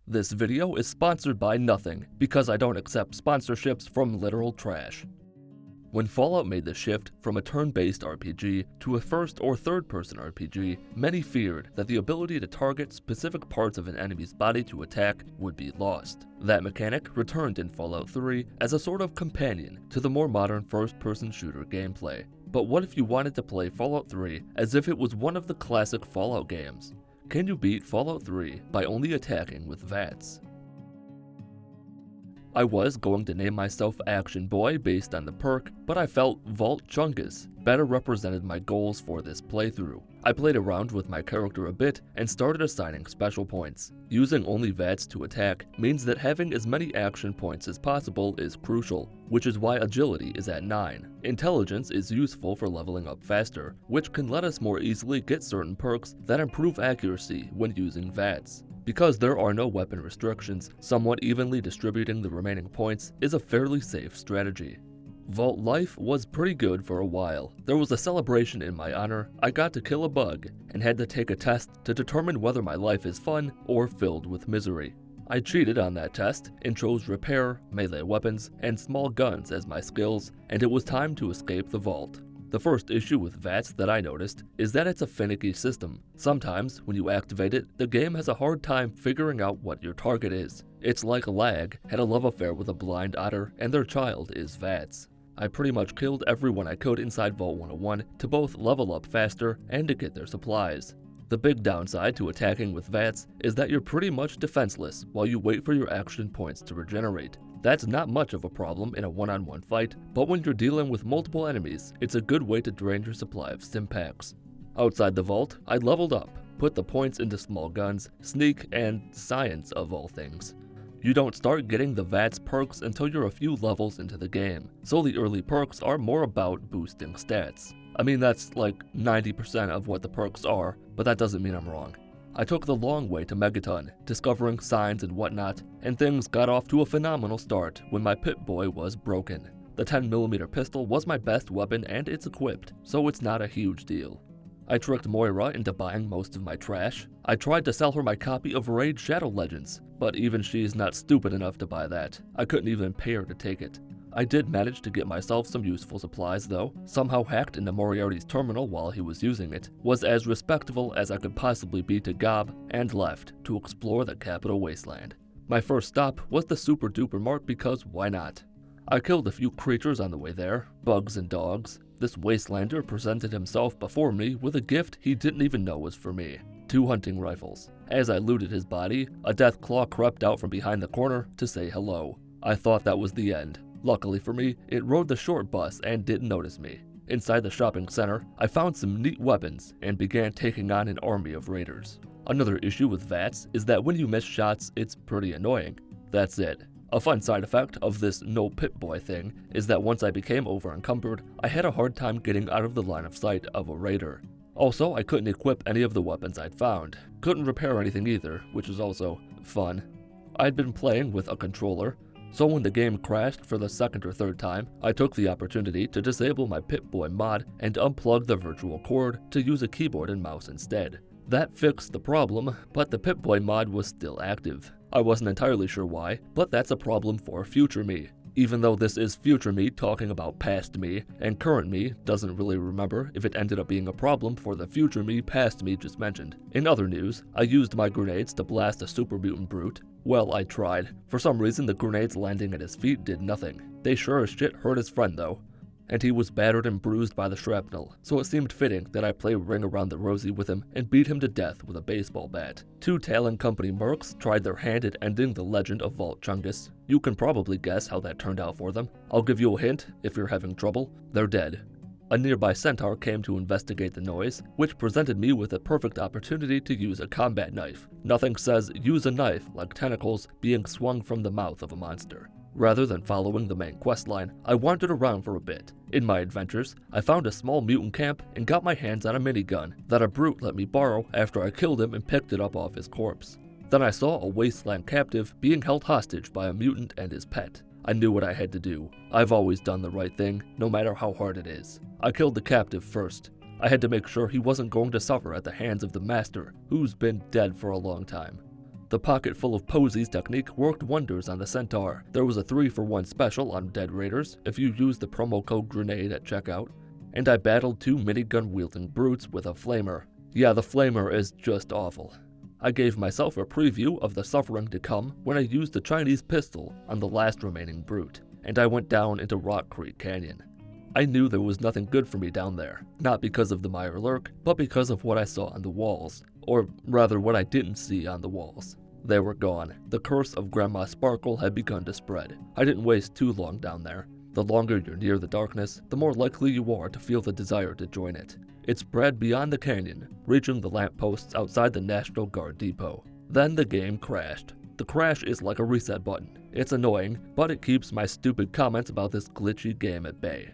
This video is sponsored by nothing, because I don't accept sponsorships from literal trash. When Fallout made the shift from a turn-based RPG to a first or third-person RPG, many feared that the ability to target specific parts of an enemy's body to attack would be lost. That mechanic returned in Fallout 3 as a sort of companion to the more modern first-person shooter gameplay. But what if you wanted to play Fallout 3 as if it was one of the classic Fallout games? Can you beat Fallout 3 by only attacking with VATS? I was going to name myself Action Boy based on the perk, but I felt Vault Chungus better represented my goals for this playthrough. I played around with my character a bit and started assigning special points. Using only VATS to attack means that having as many action points as possible is crucial, which is why agility is at 9. Intelligence is useful for leveling up faster, which can let us more easily get certain perks that improve accuracy when using VATS. Because there are no weapon restrictions, somewhat evenly distributing the remaining points is a fairly safe strategy. Vault life was pretty good for a while. There was a celebration in my honor. I got to kill a bug, and had to take a test to determine whether my life is fun or filled with misery. I cheated on that test and chose repair, melee weapons, and small guns as my skills, and it was time to escape the vault. The first issue with VATS that I noticed is that it's a finicky system. Sometimes, when you activate it, the game has a hard time figuring out what your target is. It's like Lag had a love affair with a blind otter, and their child is VATS. I pretty much killed everyone I could inside Vault 101 to both level up faster and to get their supplies. The big downside to attacking with VATS is that you're pretty much defenseless while you wait for your action points to regenerate. That's not much of a problem in a one-on-one fight, but when you're dealing with multiple enemies, it's a good way to drain your supply of Stimpaks. Outside the vault, I leveled up, put the points into small guns, sneak, and science of all things. You don't start getting the VATS perks until you're a few levels into the game, so the early perks are more about boosting stats. I mean, that's like 90% of what the perks are, but that doesn't mean I'm wrong. I took the long way to Megaton, discovering signs and whatnot, and things got off to a phenomenal start when my Pip-Boy was broken. The 10mm pistol was my best weapon and it's equipped, so it's not a huge deal. I tricked Moira into buying most of my trash. I tried to sell her my copy of Raid Shadow Legends, but even she's not stupid enough to buy that. I couldn't even pay her to take it. I did manage to get myself some useful supplies though. Somehow hacked into Moriarty's terminal while he was using it, was as respectable as I could possibly be to Gob, and left to explore the Capital Wasteland. My first stop was the Super Duper Mart because why not? I killed a few creatures on the way there, bugs and dogs. This Wastelander presented himself before me with a gift he didn't even know was for me. 2 hunting rifles. As I looted his body, a death claw crept out from behind the corner to say hello. I thought that was the end. Luckily for me, it rode the short bus and didn't notice me. Inside the shopping center, I found some neat weapons and began taking on an army of raiders. Another issue with VATS is that when you miss shots, it's pretty annoying. That's it. A fun side effect of this no Pip-Boy thing is that once I became over-encumbered, I had a hard time getting out of the line of sight of a raider. Also, I couldn't equip any of the weapons I'd found. Couldn't repair anything either, which was also fun. I'd been playing with a controller, so when the game crashed for the second or third time, I took the opportunity to disable my Pip-Boy mod and unplug the virtual cord to use a keyboard and mouse instead. That fixed the problem, but the Pip-Boy mod was still active. I wasn't entirely sure why, but that's a problem for future me. Even though this is future me talking about past me, and current me doesn't really remember if it ended up being a problem for the future me past me just mentioned. In other news, I used my grenades to blast a super mutant brute. Well, I tried. For some reason, the grenades landing at his feet did nothing. They sure as shit hurt his friend though. And he was battered and bruised by the shrapnel, so it seemed fitting that I play Ring Around the Rosie with him and beat him to death with a baseball bat. 2 Talon Company mercs tried their hand at ending the legend of Vault Chungus. You can probably guess how that turned out for them. I'll give you a hint if you're having trouble. They're dead. A nearby centaur came to investigate the noise, which presented me with a perfect opportunity to use a combat knife. Nothing says use a knife like tentacles being swung from the mouth of a monster. Rather than following the main questline, I wandered around for a bit. In my adventures, I found a small mutant camp and got my hands on a minigun that a brute let me borrow after I killed him and picked it up off his corpse. Then I saw a wasteland captive being held hostage by a mutant and his pet. I knew what I had to do. I've always done the right thing, no matter how hard it is. I killed the captive first. I had to make sure he wasn't going to suffer at the hands of the master, who's been dead for a long time. The pocket full of posies technique worked wonders on the Centaur. There was a 3-for-1 special on Dead Raiders if you used the promo code grenade at checkout. And I battled 2 minigun-wielding brutes with a flamer. Yeah, the flamer is just awful. I gave myself a preview of the suffering to come when I used the Chinese pistol on the last remaining brute, and I went down into Rock Creek Canyon. I knew there was nothing good for me down there, not because of the Mire Lurk, but because of what I saw on the walls, or rather what I didn't see on the walls. They were gone. The curse of Grandma Sparkle had begun to spread. I didn't waste too long down there. The longer you're near the darkness, the more likely you are to feel the desire to join it. It spread beyond the canyon, reaching the lampposts outside the National Guard depot. Then the game crashed. The crash is like a reset button. It's annoying, but it keeps my stupid comments about this glitchy game at bay.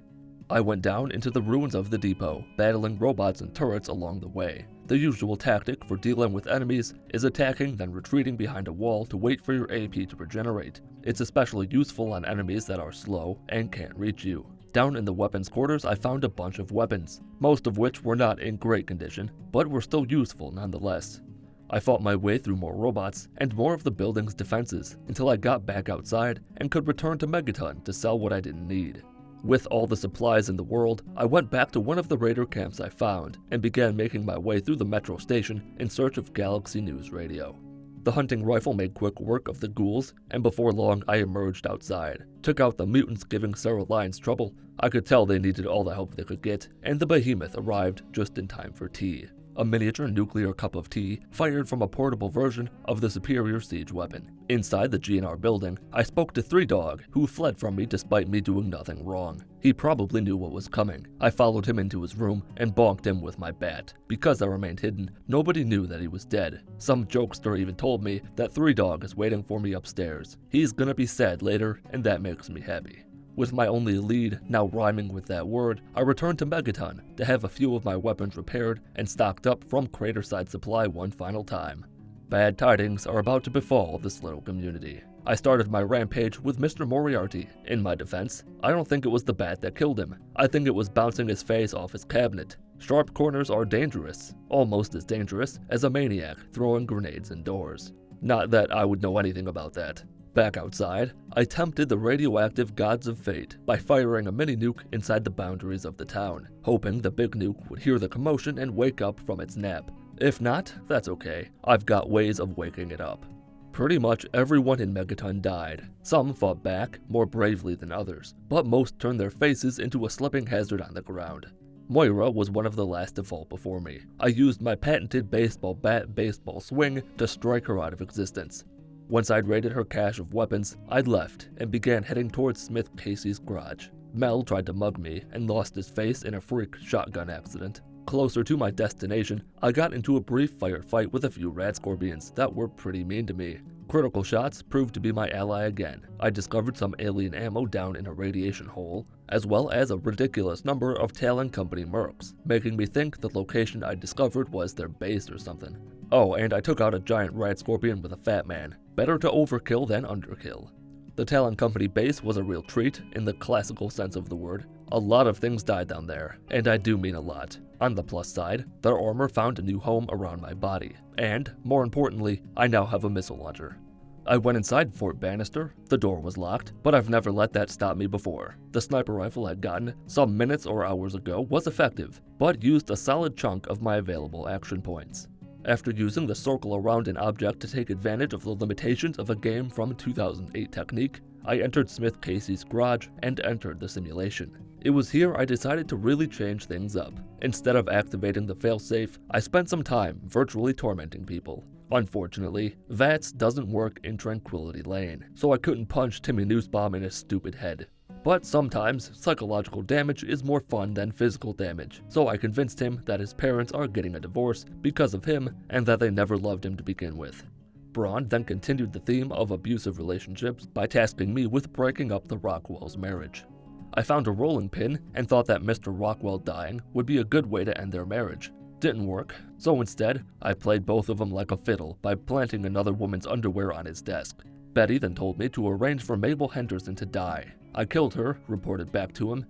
I went down into the ruins of the depot, battling robots and turrets along the way. The usual tactic for dealing with enemies is attacking then retreating behind a wall to wait for your AP to regenerate. It's especially useful on enemies that are slow and can't reach you. Down in the weapons quarters, I found a bunch of weapons, most of which were not in great condition, but were still useful nonetheless. I fought my way through more robots and more of the building's defenses until I got back outside and could return to Megaton to sell what I didn't need. With all the supplies in the world, I went back to one of the raider camps I found and began making my way through the metro station in search of Galaxy News Radio. The hunting rifle made quick work of the ghouls, and before long I emerged outside, took out the mutants giving Sarah Lyons trouble. I could tell they needed all the help they could get, and the behemoth arrived just in time for tea. A miniature nuclear cup of tea fired from a portable version of the superior siege weapon. Inside the GNR building, I spoke to 3Dog, who fled from me despite me doing nothing wrong. He probably knew what was coming. I followed him into his room and bonked him with my bat. Because I remained hidden, nobody knew that he was dead. Some jokester even told me that 3Dog is waiting for me upstairs. He's gonna be sad later, and that makes me happy. With my only lead now rhyming with that word, I returned to Megaton to have a few of my weapons repaired and stocked up from Craterside Supply one final time. Bad tidings are about to befall this little community. I started my rampage with Mr. Moriarty. In my defense, I don't think it was the bat that killed him. I think it was bouncing his face off his cabinet. Sharp corners are dangerous, almost as dangerous as a maniac throwing grenades indoors. Not that I would know anything about that. Back outside, I tempted the radioactive gods of fate by firing a mini-nuke inside the boundaries of the town, hoping the big nuke would hear the commotion and wake up from its nap. If not, that's okay. I've got ways of waking it up. Pretty much everyone in Megaton died. Some fought back, more bravely than others, but most turned their faces into a slipping hazard on the ground. Moira was one of the last to fall before me. I used my patented baseball bat baseball swing to strike her out of existence. Once I'd raided her cache of weapons, I'd left and began heading towards Smith Casey's garage. Mel tried to mug me and lost his face in a freak shotgun accident. Closer to my destination, I got into a brief firefight with a few rat scorpions that were pretty mean to me. Critical shots proved to be my ally again. I discovered some alien ammo down in a radiation hole, as well as a ridiculous number of Talon Company mercs, making me think the location I discovered was their base or something. Oh, and I took out a giant rat scorpion with a fat man. Better to overkill than underkill. The Talon Company base was a real treat in the classical sense of the word. A lot of things died down there, and I do mean a lot. On the plus side, their armor found a new home around my body, and, more importantly, I now have a missile launcher. I went inside Fort Bannister. The door was locked, but I've never let that stop me before. The sniper rifle I'd gotten some minutes or hours ago was effective, but used a solid chunk of my available action points. After using the circle around an object to take advantage of the limitations of a game from 2008 technique, I entered Smith Casey's garage and entered the simulation. It was here I decided to really change things up. Instead of activating the failsafe, I spent some time virtually tormenting people. Unfortunately, VATS doesn't work in Tranquility Lane, so I couldn't punch Timmy Nussbaum in his stupid head. But sometimes, psychological damage is more fun than physical damage, so I convinced him that his parents are getting a divorce because of him and that they never loved him to begin with. Braun then continued the theme of abusive relationships by tasking me with breaking up the Rockwell's marriage. I found a rolling pin and thought that Mr. Rockwell dying would be a good way to end their marriage. Didn't work, so instead, I played both of them like a fiddle by planting another woman's underwear on his desk. Betty then told me to arrange for Mabel Henderson to die. I killed her, reported back to him.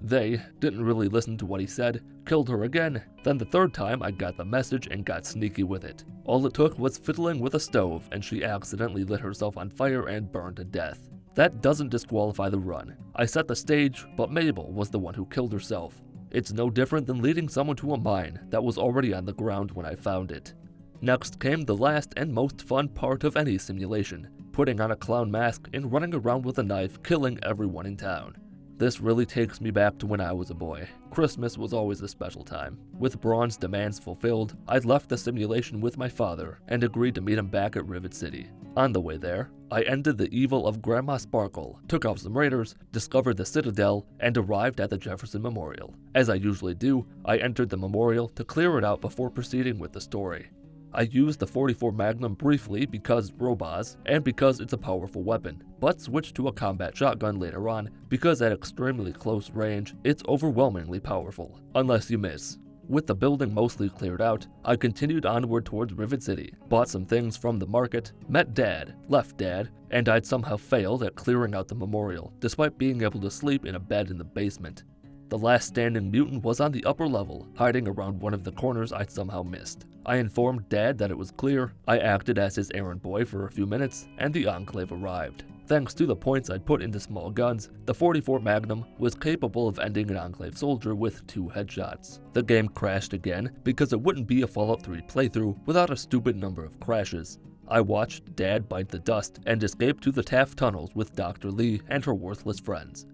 They didn't really listen to what he said, killed her again. Then the third time I got the message and got sneaky with it. All it took was fiddling with a stove and she accidentally lit herself on fire and burned to death. That doesn't disqualify the run. I set the stage, but Mabel was the one who killed herself. It's no different than leading someone to a mine that was already on the ground when I found it. Next came the last and most fun part of any simulation, putting on a clown mask and running around with a knife, killing everyone in town. This really takes me back to when I was a boy. Christmas was always a special time. With Braun's demands fulfilled, I left the simulation with my father and agreed to meet him back at Rivet City. On the way there, I ended the evil of Grandma Sparkle, took out some raiders, discovered the Citadel, and arrived at the Jefferson Memorial. As I usually do, I entered the memorial to clear it out before proceeding with the story. I used the .44 Magnum briefly because robots and because it's a powerful weapon, but switched to a combat shotgun later on because at extremely close range, it's overwhelmingly powerful, unless you miss. With the building mostly cleared out, I continued onward towards Rivet City, bought some things from the market, met Dad, left Dad, and I'd somehow failed at clearing out the memorial, despite being able to sleep in a bed in the basement. The last standing mutant was on the upper level, hiding around one of the corners I'd somehow missed. I informed Dad that it was clear, I acted as his errand boy for a few minutes, and the Enclave arrived. Thanks to the points I'd put into small guns, the .44 Magnum was capable of ending an Enclave soldier with 2 headshots. The game crashed again because it wouldn't be a Fallout 3 playthrough without a stupid number of crashes. I watched Dad bite the dust and escape to the Taft tunnels with Dr. Lee and her worthless friends.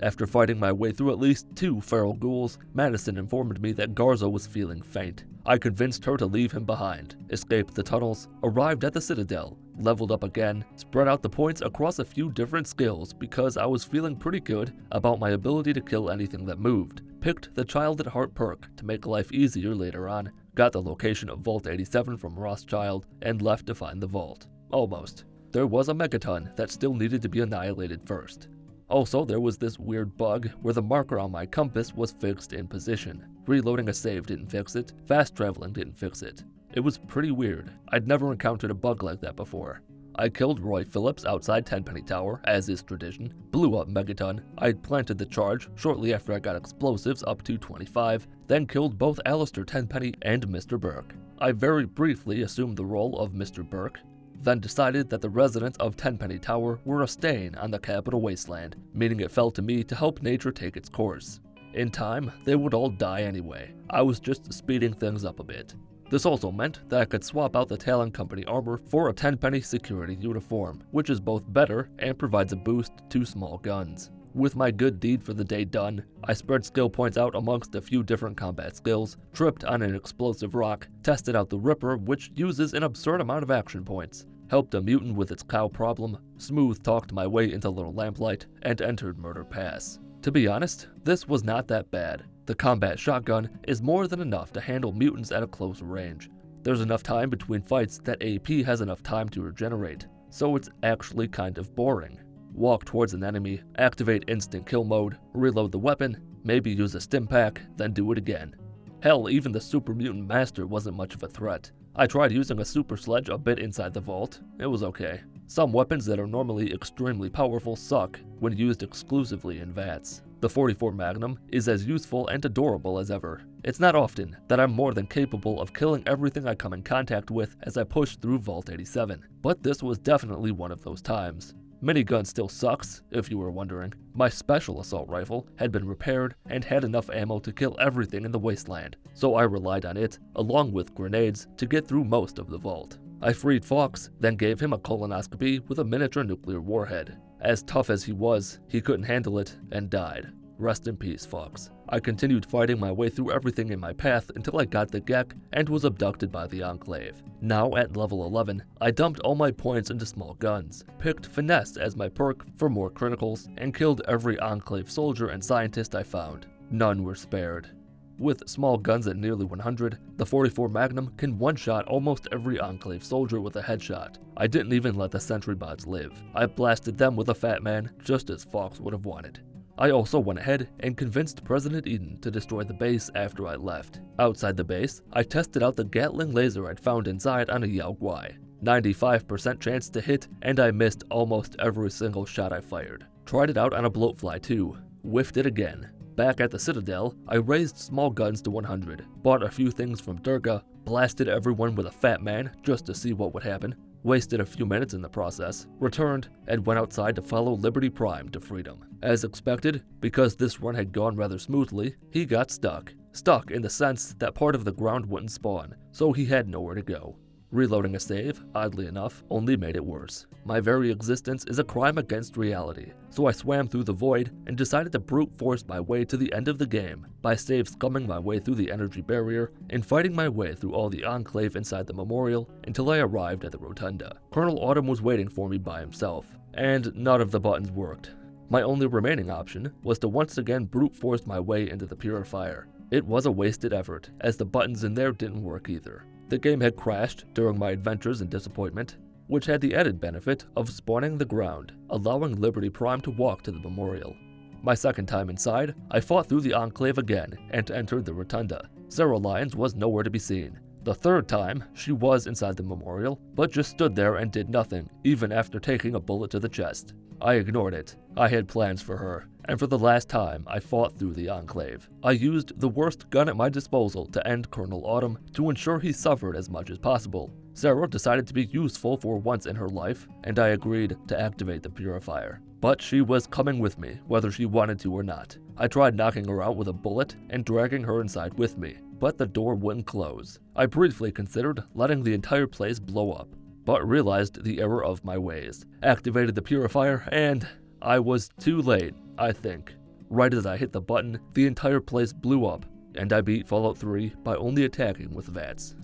After fighting my way through at least 2 feral ghouls, Madison informed me that Garza was feeling faint. I convinced her to leave him behind, escaped the tunnels, arrived at the Citadel, leveled up again, spread out the points across a few different skills because I was feeling pretty good about my ability to kill anything that moved, picked the Child at Heart perk to make life easier later on, got the location of Vault 87 from Rothschild, and left to find the vault. Almost. There was a megaton that still needed to be annihilated first. Also, there was this weird bug where the marker on my compass was fixed in position. Reloading a save didn't fix it, fast traveling didn't fix it. It was pretty weird. I'd never encountered a bug like that before. I killed Roy Phillips outside Tenpenny Tower, as is tradition, blew up Megaton, I'd planted the charge shortly after I got explosives up to 25, then killed both Alistair Tenpenny and Mr. Burke. I very briefly assumed the role of Mr. Burke, then decided that the residents of Tenpenny Tower were a stain on the capital wasteland, meaning it fell to me to help nature take its course. In time, they would all die anyway. I was just speeding things up a bit. This also meant that I could swap out the Talon Company armor for a Tenpenny security uniform, which is both better and provides a boost to small guns. With my good deed for the day done, I spread skill points out amongst a few different combat skills, tripped on an explosive rock, tested out the Ripper, which uses an absurd amount of action points, helped a mutant with its cow problem, smooth-talked my way into Little Lamplight, and entered Murder Pass. To be honest, this was not that bad. The combat shotgun is more than enough to handle mutants at a close range. There's enough time between fights that AP has enough time to regenerate, so it's actually kind of boring. Walk towards an enemy, activate instant kill mode, reload the weapon, maybe use a stim pack, then do it again. Hell, even the Super Mutant Master wasn't much of a threat. I tried using a Super Sledge a bit inside the vault. It was okay. Some weapons that are normally extremely powerful suck when used exclusively in VATS. The .44 Magnum is as useful and adorable as ever. It's not often that I'm more than capable of killing everything I come in contact with as I push through Vault 87, but this was definitely one of those times. Minigun still sucks, if you were wondering. My special assault rifle had been repaired and had enough ammo to kill everything in the wasteland, so I relied on it, along with grenades, to get through most of the vault. I freed Fox, then gave him a colonoscopy with a miniature nuclear warhead. As tough as he was, he couldn't handle it and died. Rest in peace, Fox. I continued fighting my way through everything in my path until I got the Gek and was abducted by the Enclave. Now at level 11, I dumped all my points into small guns, picked Finesse as my perk for more criticals, and killed every Enclave soldier and scientist I found. None were spared. With small guns at nearly 100, the .44 Magnum can one-shot almost every Enclave soldier with a headshot. I didn't even let the sentry bots live. I blasted them with a Fat Man, just as Fox would have wanted. I also went ahead and convinced President Eden to destroy the base after I left. Outside the base, I tested out the Gatling laser I'd found inside on a Yao Guai. 95% chance to hit, and I missed almost every single shot I fired. Tried it out on a bloatfly too. Whiffed it again. Back at the Citadel, I raised small guns to 100, bought a few things from Durga, blasted everyone with a fat man just to see what would happen, wasted a few minutes in the process, returned, and went outside to follow Liberty Prime to freedom. As expected, because this run had gone rather smoothly, he got stuck. Stuck in the sense that part of the ground wouldn't spawn, so he had nowhere to go. Reloading a save, oddly enough, only made it worse. My very existence is a crime against reality, so I swam through the void and decided to brute force my way to the end of the game by save scumming my way through the energy barrier and fighting my way through all the enclave inside the memorial until I arrived at the rotunda. Colonel Autumn was waiting for me by himself, and none of the buttons worked. My only remaining option was to once again brute force my way into the purifier. It was a wasted effort, as the buttons in there didn't work either. The game had crashed during my adventures and disappointment, which had the added benefit of spawning the ground, allowing Liberty Prime to walk to the memorial. My second time inside, I fought through the enclave again and entered the rotunda. Sarah Lyons was nowhere to be seen. The third time, she was inside the memorial, but just stood there and did nothing, even after taking a bullet to the chest. I ignored it. I had plans for her, and for the last time, I fought through the enclave. I used the worst gun at my disposal to end Colonel Autumn to ensure he suffered as much as possible. Sarah decided to be useful for once in her life, and I agreed to activate the purifier. But she was coming with me, whether she wanted to or not. I tried knocking her out with a bullet and dragging her inside with me, but the door wouldn't close. I briefly considered letting the entire place blow up, but realized the error of my ways, activated the purifier, and I was too late, I think. Right as I hit the button, the entire place blew up, and I beat Fallout 3 by only attacking with VATS.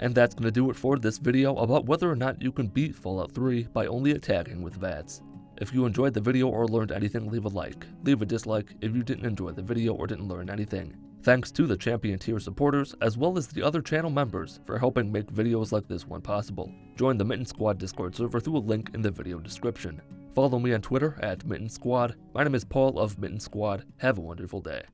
And that's gonna do it for this video about whether or not you can beat Fallout 3 by only attacking with VATS. If you enjoyed the video or learned anything, leave a like. Leave a dislike if you didn't enjoy the video or didn't learn anything. Thanks to the Champion tier supporters, as well as the other channel members, for helping make videos like this one possible. Join the Mitten Squad Discord server through a link in the video description. Follow me on Twitter at Mitten Squad. My name is Paul of Mitten Squad. Have a wonderful day.